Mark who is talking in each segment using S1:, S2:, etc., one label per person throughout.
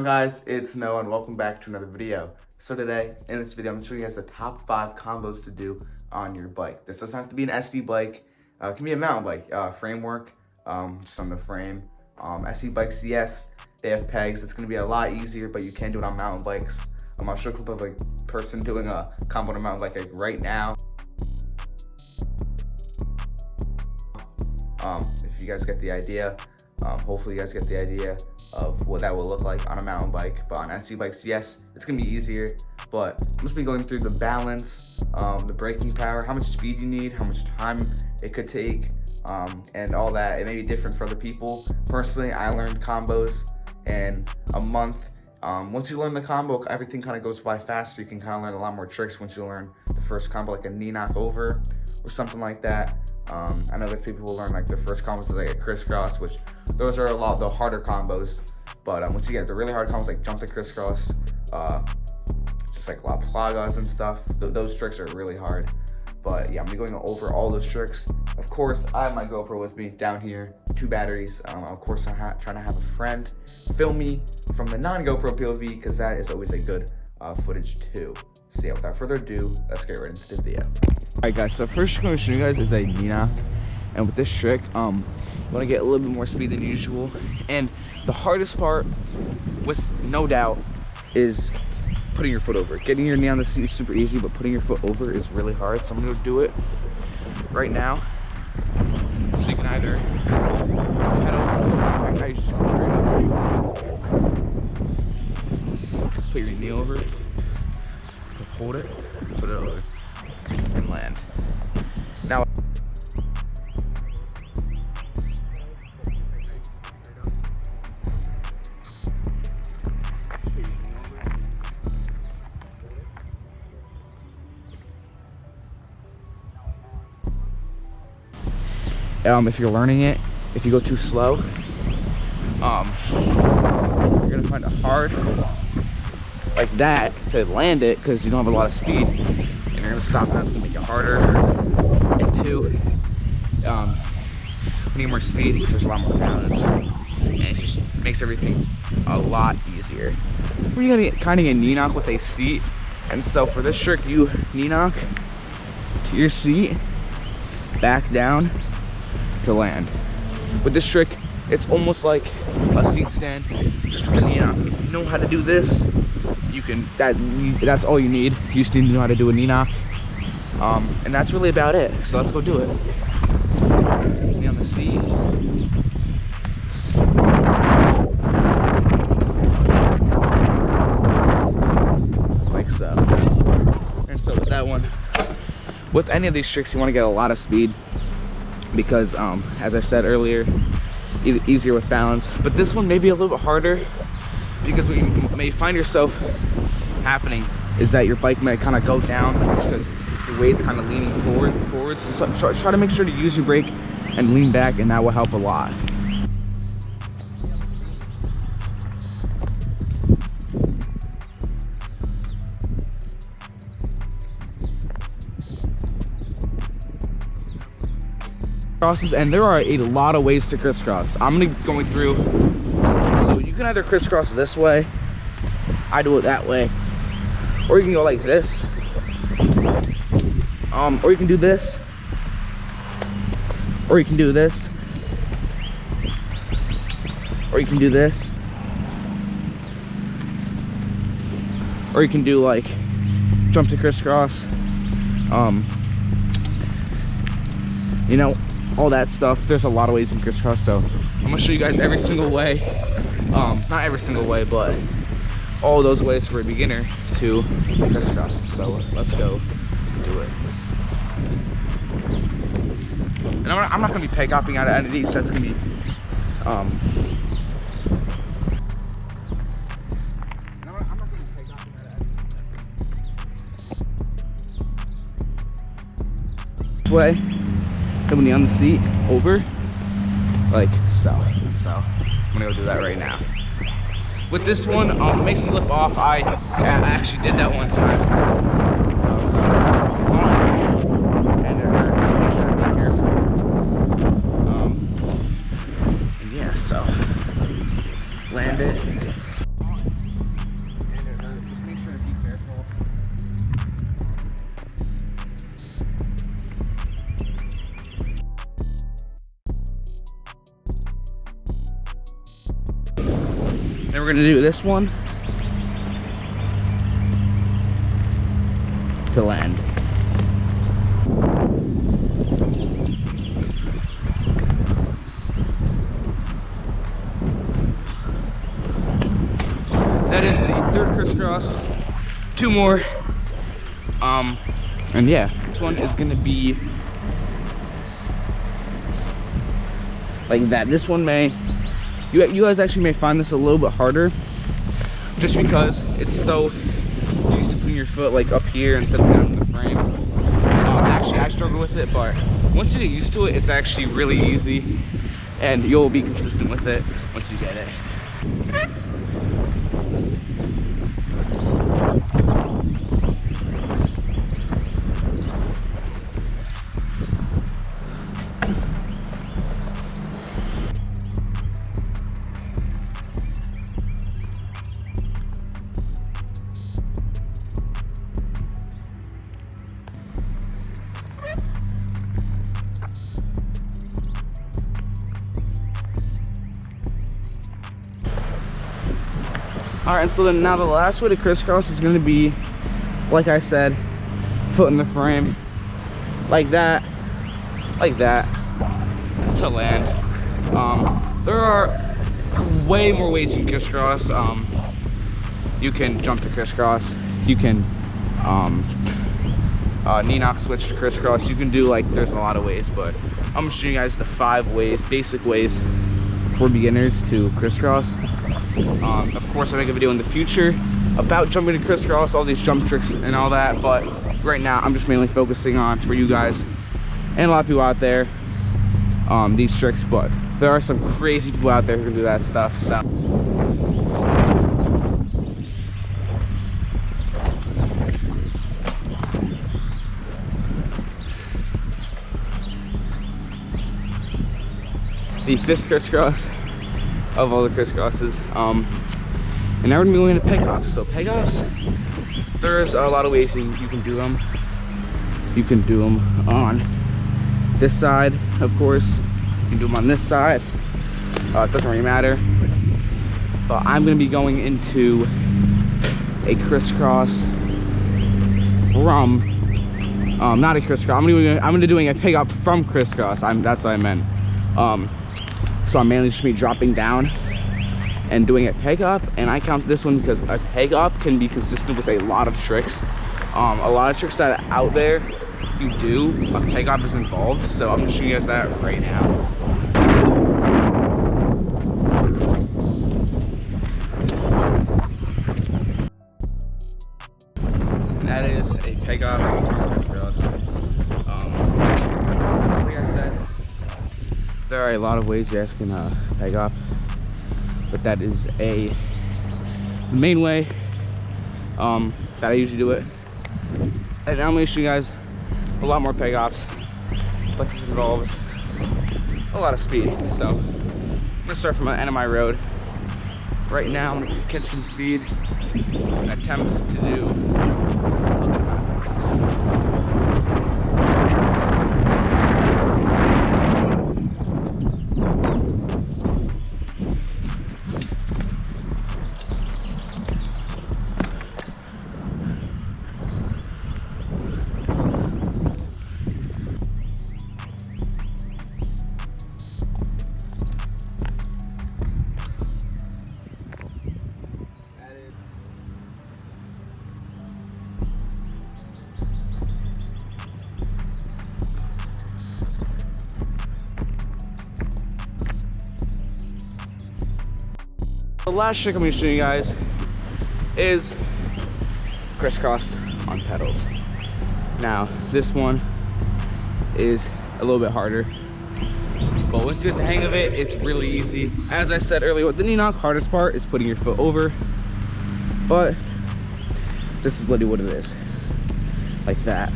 S1: Guys, it's Noah and welcome back to another video. So today, in this video, I'm showing you guys the top 5 combos to do on your bike. This doesn't have to be an SD bike, it can be a mountain bike, framework, just on the frame. SD bikes, yes, they have pegs. It's going to be a lot easier, but you can do it on mountain bikes. I'll show a clip of a person doing a combo on a mountain bike like right now. If you guys get the idea, hopefully you guys get the idea of what that will look like on a mountain bike. But on SD bikes, yes, it's gonna be easier, but I'm just be going through the balance, the braking power, how much speed you need, how much time it could take, and all that. It may be different for other people. Personally, I learned combos in a month. Once you learn the combo, everything kind of goes by faster. You can kind of learn a lot more tricks once you learn the first combo, like a knee knock over or something like that. I know there's people who learn like their first combos like a crisscross, which those are a lot of the harder combos. But once you get the really hard combos like jump to crisscross, just like La Plagas and stuff, those tricks are really hard. But yeah, I'm gonna be going over all those tricks. Of course, I have my GoPro with me down here, 2 batteries. Of course, I'm trying to have a friend film me from the non-GoPro POV because that is always a good footage too. So yeah, without further ado, let's get right into the video.
S2: Alright guys, so first I'm going to show you guys is a knee knock. And with this trick, you want to get a little bit more speed than usual. And the hardest part, with no doubt, is putting your foot over. Getting your knee on the seat is super easy, but putting your foot over is really hard. So I'm going to do it right now. So you can either pedal, or you just straight up. Put your knee over, hold it, put it over, and land. Now, if you're learning it, if you go too slow, you're gonna find it hard like that to land it because you don't have a lot of speed, and you're gonna stop, and that's gonna make it harder. And 2, putting more speed, there's a lot more balance, and it just makes everything a lot easier. We're gonna get kind of a knee knock with a seat, and so for this trick, you knee knock to your seat, back down to land. With this trick, it's almost like a seat stand, just with a knee knock. If you know how to do this, you can, that's all you need. You just need to know how to do a knee knock. And that's really about it. So let's go do it. Knee on the seat. Like so. And so with that one, with any of these tricks, you want to get a lot of speed because, as I said earlier, easier with balance. But this one may be a little bit harder because what you may find yourself happening is that your bike may kind of go down because your weight's kind of leaning forwards. So try to make sure to use your brake and lean back, and that will help a lot. Crosses, and there are a lot of ways to crisscross. I'm gonna be going through. So you can either crisscross this way, I do it that way, or you can go like this, or you can do this, or you can do this, or you can do this, or you can do like jump to crisscross, you know, all that stuff. There's a lot of ways in crisscross, so I'm gonna show you guys every single way. Not every single way, but all those ways for a beginner to crisscross. So let's go do it. And I'm not gonna be takeoffing out of any of these. That's gonna be this way. Put me on the seat over like so. So I'm gonna go do that right now. With this one, it may slip off. I actually did that one time. And And yeah, so land it. And it hurts. Just make sure to be careful. Then we're gonna do this one to land. That is the third crisscross. 2 more. And yeah, this one is gonna be like that. This one may, you guys actually may find this a little bit harder, just because it's so used to putting your foot like up here instead of down in the frame. Actually, I struggle with it, but once you get used to it, it's actually really easy, and you'll be consistent with it once you get it. All right, so then now the last way to crisscross is going to be, like I said, foot in the frame, like that, to land. There are way more ways you can crisscross. You can jump to crisscross. You can Enoch switch to crisscross. You can do, like, there's a lot of ways, but I'm gonna show you guys the 5 ways, basic ways for beginners to crisscross. Of course, I'll make a video in the future about jumping to crisscross, all these jump tricks and all that, but right now I'm just mainly focusing on, for you guys and a lot of people out there, these tricks. But there are some crazy people out there who can do that stuff, so the 5th crisscross of all the crisscrosses. And now we're going to Takeoff. So Takeoffs, there's a lot of ways you can do them. You can do them on this side, of course. You can do them on this side. It doesn't really matter. But I'm going to be going into a crisscross from, not a crisscross. I'm going to be doing a Takeoff from crisscross. That's what I meant. So I'm mainly just going to be dropping down and doing a Takeoff, and I count this one because a Takeoff can be consistent with a lot of tricks. A lot of tricks that are out there you do, a Takeoff is involved, so I'm just showing you guys that right now. And that is a Takeoff crisscross. Like I said, there are a lot of ways you guys can Takeoff, but that is the main way that I usually do it. And now I'm going to show you guys a lot more Takeoffs, but this involves a lot of speed. So I'm going to start from the end of my road. Right now I'm going to catch some speed and attempt to do the last trick I'm going to show you guys is crisscross on pedals. Now, this one is a little bit harder, but once you get the hang of it, it's really easy. As I said earlier, with the Enoch, hardest part is putting your foot over, but this is literally what it is, like that.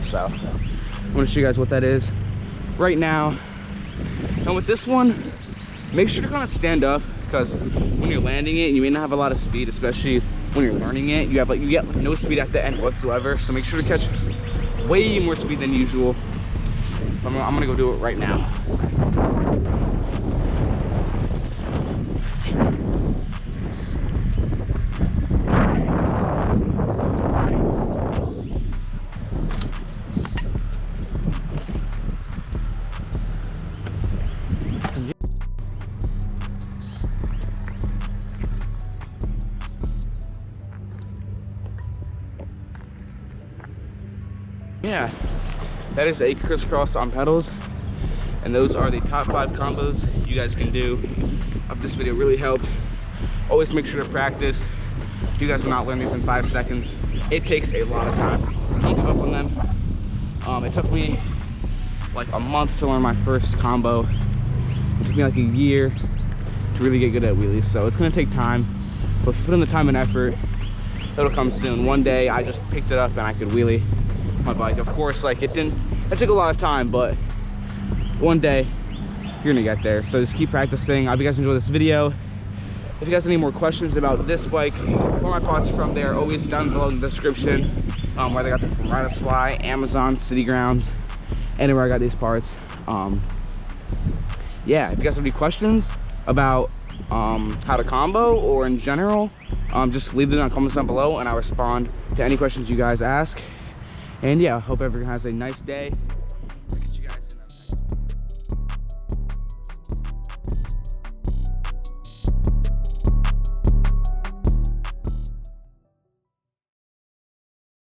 S2: So I'm going to show you guys what that is right now. And with this one, make sure to kind of stand up because when you're landing it, you may not have a lot of speed, especially when you're learning it. You get no speed at the end whatsoever. So make sure to catch way more speed than usual. I'm gonna go do it right now. Yeah, that is a crisscross on pedals, and those are the top 5 combos you guys can do. If this video really helped, always make sure to practice. You guys will not learn these in 5 seconds. It takes a lot of time to keep up on them. It took me like a month to learn my first combo. It took me like a year to really get good at wheelies, so it's gonna take time. But if you put in the time and effort, it'll come soon. One day I just picked it up and I could wheelie my bike. Of course, like it took a lot of time, but one day you're gonna get there. So just keep practicing. I hope you guys enjoy this video. If you guys have any more questions about this bike or my parts from there, always down below in the description, where they got them from Ride or Fly, Amazon, City Grounds, anywhere I got these parts. Yeah, if you guys have any questions about how to combo or in general, just leave them in the comments down below and I'll respond to any questions you guys ask. And yeah, hope everyone has a nice day.